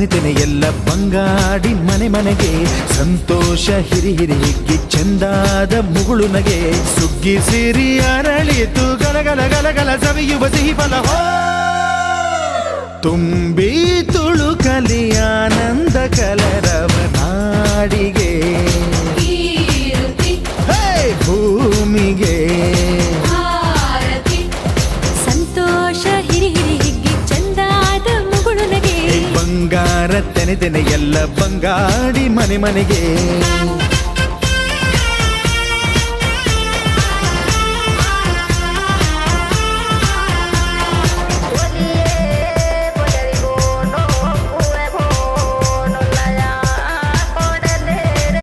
ತೆನೆ ಎಲ್ಲ ಬಂಗಾಡಿ ಮನೆ ಮನೆಗೆ ಸಂತೋಷ ಹಿರಿ ಹಿರಿ ಹಿಗ್ಗಿ ಚಂದಾದ ಮುಗುಳು ನಗೆ ಸುಗ್ಗಿ ಸಿರಿ ಅರಳಿತು ಗಲಗಲ ಗಲಗಲ ಸವಿಯುವ ಸಿಹಿ ಫಲ ತುಂಬಿ ತುಳುಕಲಿ ಆನಂದ ಕಲರವ ನಾಡಿಗೆ ಭೂಮಿಗೆ ಸಂತೋಷ ಹಿರಿ ಹಿರಿ ಹಿಗ್ಗಿ ಚಂದಾದ ಮುಗುಳು ನಗೆ ಬಂಗಾರ ತೆನೆ ಎಲ್ಲ ಬಂಗಾಡಿ ಮನೆ ಮನೆಗೆ